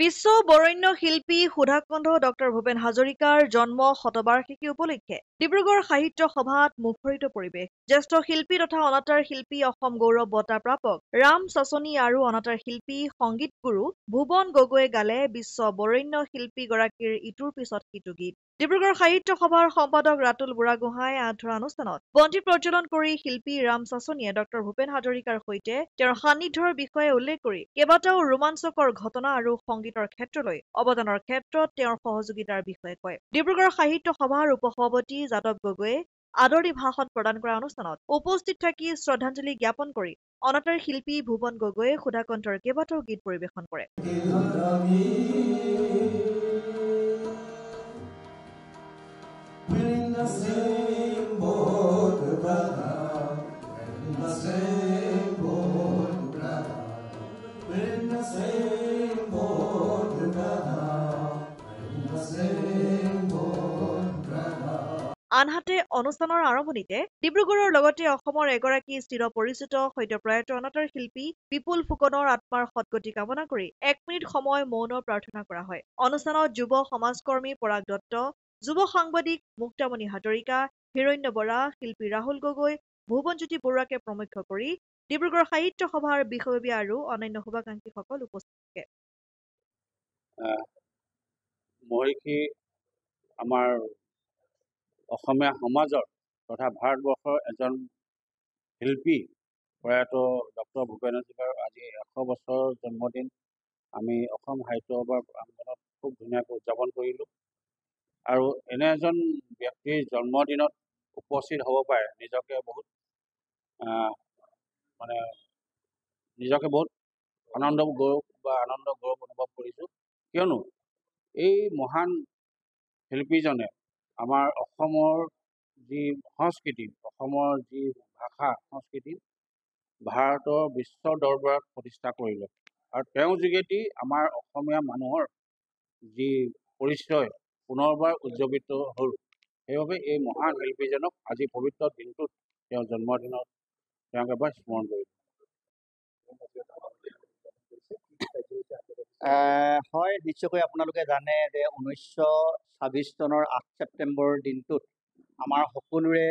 বিশ্ব বৰেণ্য শিল্পী সুধাকণ্ঠ ডক্টৰ ভূপেন হাজৰিকাৰ জন্ম শতবাৰ্ষিকী উপলক্ষে ডিব্ৰুগড় সাহিত্য সভাত মুখৰিত পৰিৱেশ। জ্যেষ্ঠ শিল্পী তথা অনাতাঁৰ শিল্পী অসম গৌৰৱ বঁটা প্ৰাপক ৰাম চাচনি আৰু অনাতাঁৰ শিল্পী সংগীত গুৰু ভুৱন গগৈয়ে গালে বিশ্ব বৰেণ্য শিল্পীগৰাকীৰ ইটোৰ পিছত সিটো গীত। ডিব্ৰুগড় সাহিত্য সভাৰ সম্পাদক ৰাতুল বুঢ়াগোহাঁই ধৰা অনুষ্ঠানত বন্তি প্ৰজ্বলন কৰি শিল্পী ৰাম চাচনিয়ে ডক্টৰ ভূপেন হাজৰিকাৰ সৈতে তেওঁৰ সান্নিধ্যৰ বিষয়ে উল্লেখ কৰি কেইবাটাও ৰোমাঞ্চকৰ ঘটনা আৰু সংগীতৰ ক্ষেত্ৰলৈ অৱদানৰ ক্ষেত্ৰত তেওঁৰ সহযোগিতাৰ বিষয়ে কয়। ডিব্ৰুগড় সাহিত্য সভাৰ উপসভাপতি যাদৱ গগৈয়ে আদৰণি ভাষণ প্ৰদান কৰা অনুষ্ঠানত উপস্থিত থাকি শ্ৰদ্ধাঞ্জলি জ্ঞাপন কৰি অনাতাঁৰ শিল্পী ভুৱন গগৈয়ে সুধাকণ্ঠৰ কেইবাটাও গীত পৰিৱেশন কৰে। আনহাতে অনুষ্ঠানৰ আৰম্ভণিতে ডিব্ৰুগড়ৰ লগতে অসমৰ এগৰাকী চিৰপৰিচিত সদ্যপ্ৰয়াত অনাতাঁৰ শিল্পী বিপুল ফুকনৰ আত্মাৰ সদ্গতি কামনা কৰি 1 মিনিট সময় মৌন প্ৰাৰ্থনা কৰা হয়। অনুষ্ঠানত যুৱ সমাজকৰ্মী পৰাগ দত্ত, যুৱ সাংবাদিক মুক্তামণি হাজৰিকা, হিৰণ্য বৰা, শিল্পী ৰাহুল গগৈ, ভুৱনজ্যোতি বৰুৱাকে প্ৰমুখ্য কৰি ডিব্ৰুগড় সাহিত্য সভাৰ বিষয়ববীয়া আৰু অন্যান্য শুভাকাংক্ষীসকল উপস্থিত থাকে। মহৰ্ষি আমাৰ অসমীয়া সমাজৰ তথা ভাৰতবৰ্ষৰ এজন শিল্পী প্ৰয়াত ডক্টৰ ভূপেন হাজৰিকাৰ আজি 100 বছৰৰ জন্মদিন আমি অসম সাহিত্য সভাৰ প্ৰাংগণত খুব ধুনীয়াকৈ উদযাপন কৰিলোঁ। আৰু এনে এজন ব্যক্তিৰ জন্মদিনত উপস্থিত হ'ব পাৰে নিজকে বহুত আনন্দ গৌৰৱ অনুভৱ কৰিছোঁ। কিয়নো এই মহান শিল্পীজনে আমাৰ অসমৰ যি সংস্কৃতি, অসমৰ যি ভাষা সংস্কৃতি ভাৰতৰ বিশ্ব দৰবাৰত প্ৰতিষ্ঠা কৰিলে আৰু তেওঁৰ যোগেদি আমাৰ অসমীয়া মানুহৰ যি পৰিচয় পুনৰবাৰ উজ্জীৱিত হ'ল। সেইবাবে এই মহান শিল্পীজনক আজি পবিত্ৰ দিনটোত তেওঁৰ জন্মদিনত তেওঁক এবাৰ স্মৰণ কৰিলোঁ। হয়, নিশ্চয়কৈ আপোনালোকে জানে যে 1926 চনৰ 8 ছেপ্টেম্বৰৰ দিনটোত আমাৰ সকলোৰে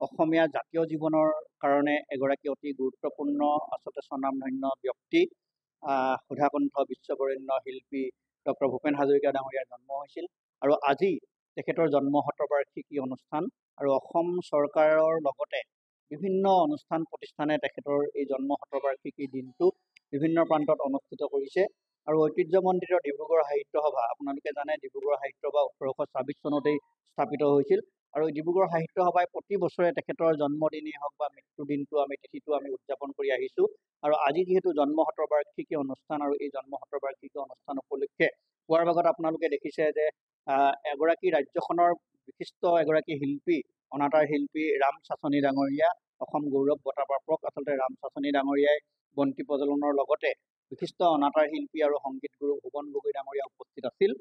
অসমীয়া জাতীয় জীৱনৰ কাৰণে এগৰাকী অতি গুৰুত্বপূৰ্ণ আচলতে স্বনামধন্য ব্যক্তি সুধাকণ্ঠ বিশ্ববৰেণ্য শিল্পী ডক্টৰ ভূপেন হাজৰিকা ডাঙৰীয়াৰ জন্ম হৈছিল। আৰু আজি তেখেতৰ জন্ম শতবাৰ্ষিকী অনুষ্ঠান আৰু অসম চৰকাৰৰ লগতে বিভিন্ন অনুষ্ঠান প্ৰতিষ্ঠানে তেখেতৰ এই জন্ম শতবাৰ্ষিকী দিনটো বিভিন্ন প্ৰান্তত অনুষ্ঠিত কৰিছে। আৰু ঐতিহ্যমণ্ডিত ডিব্ৰুগড় সাহিত্য সভা, আপোনালোকে জানে ডিব্ৰুগড় সাহিত্য সভা 1826 চনতেই স্থাপিত হৈছিল। আৰু ডিব্ৰুগড় সাহিত্য সভাই প্ৰতি বছৰে তেখেতৰ জন্মদিনেই হওক বা মৃত্যুদিনটো তিথিটো আমি উদযাপন কৰি আহিছোঁ। আৰু আজি যিহেতু জন্ম শতবাৰ্ষিকী অনুষ্ঠান আৰু এই জন্ম শতবাৰ্ষিকী অনুষ্ঠান উপলক্ষে পোৱাৰ ভাগত আপোনালোকে দেখিছে যে এগৰাকী ৰাজ্যখনৰ বিশিষ্ট এগৰাকী শিল্পী অনাতাঁৰ শিল্পী ৰাম চাচনি ডাঙৰীয়া, অসম গৌৰৱ বঁটা প্ৰাপক আচলতে ৰাম চাচনি ডাঙৰীয়াই বন্তি প্ৰজ্বলনৰ লগতে বিশিষ্ট অনাতাঁৰ শিল্পী আৰু সংগীত গুৰু ভুৱন গগৈ ডাঙৰীয়া উপস্থিত আছিল।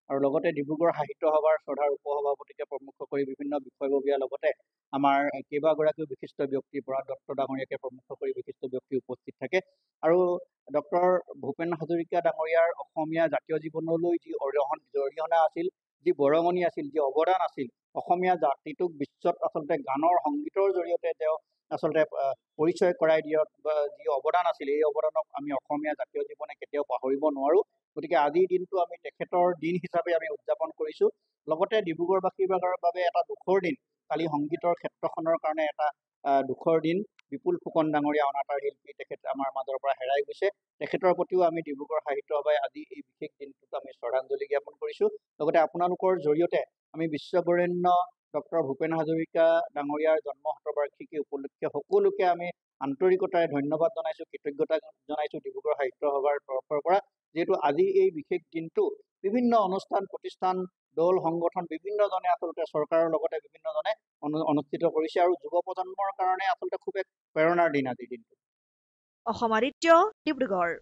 আৰু লগতে ডিব্ৰুগড় সাহিত্য সভাৰ শ্ৰদ্ধাৰ উপসভাপতিকে প্ৰমুখ্য কৰি বিভিন্ন বিষয়ববীয়াৰ লগতে আমাৰ কেইবাগৰাকীও বিশিষ্ট ব্যক্তি পৰাগ দত্ত ডাঙৰীয়াকে প্ৰমুখ্য কৰি বিশিষ্ট ব্যক্তি উপস্থিত থাকে। আৰু ডক্টৰ ভূপেন হাজৰিকা ডাঙৰীয়াৰ অসমীয়া জাতীয় জীৱনলৈ যি অৰিহণা আছিল, যি বৰঙণি আছিল, যি অৱদান আছিল, অসমীয়া জাতিটোক বিশ্বত আচলতে গানৰ সংগীতৰ জৰিয়তে তেওঁ আচলতে পৰিচয় কৰাই দিয়াত যি অৱদান আছিল, এই অৱদানক আমি অসমীয়া জাতীয় জীৱনে কেতিয়াও পাহৰিব নোৱাৰোঁ। গতিকে আজিৰ দিনটো আমি তেখেতৰ দিন হিচাপে আমি উদযাপন কৰিছোঁ। লগতে ডিব্ৰুগড়বাসীৰ বাবে এটা দুখৰ দিন, কালি সংগীতৰ ক্ষেত্ৰখনৰ কাৰণে এটা দুখৰ দিন। বিপুল ফুকন ডাঙৰীয়া অনাতাঁৰ শিল্পী তেখেত আমাৰ মাজৰ পৰা হেৰাই গৈছে। তেখেতৰ প্ৰতিও আমি ডিব্ৰুগড় সাহিত্য সভাই আজি এই বিশেষ দিনটোত আমি শ্ৰদ্ধাঞ্জলি জ্ঞাপন কৰিছোঁ। লগতে আপোনালোকৰ জৰিয়তে আমি বিশ্ববৰেণ্য ডক্টৰ ভূপেন হাজৰিকা ডাঙৰীয়াৰ জন্ম শতবাৰ্ষিকী উপলক্ষে সকলোকে আমি আন্তৰিকতাৰে ধন্যবাদ জনাইছোঁ, কৃতজ্ঞতা জনাইছোঁ ডিব্ৰুগড় সাহিত্য সভাৰ তৰফৰ পৰা। যিহেতু আজি এই বিশেষ দিনটো বিভিন্ন অনুষ্ঠান প্ৰতিষ্ঠান দল সংগঠন বিভিন্নজনে আচলতে চৰকাৰৰ লগতে বিভিন্নজনে অনুষ্ঠিত কৰিছে আৰু যুৱ প্ৰজন্মৰ কাৰণে আচলতে খুব এক প্ৰেৰণাৰ দিন আজিৰ দিনটো। অসম আদিত্য, ডিব্ৰুগড়।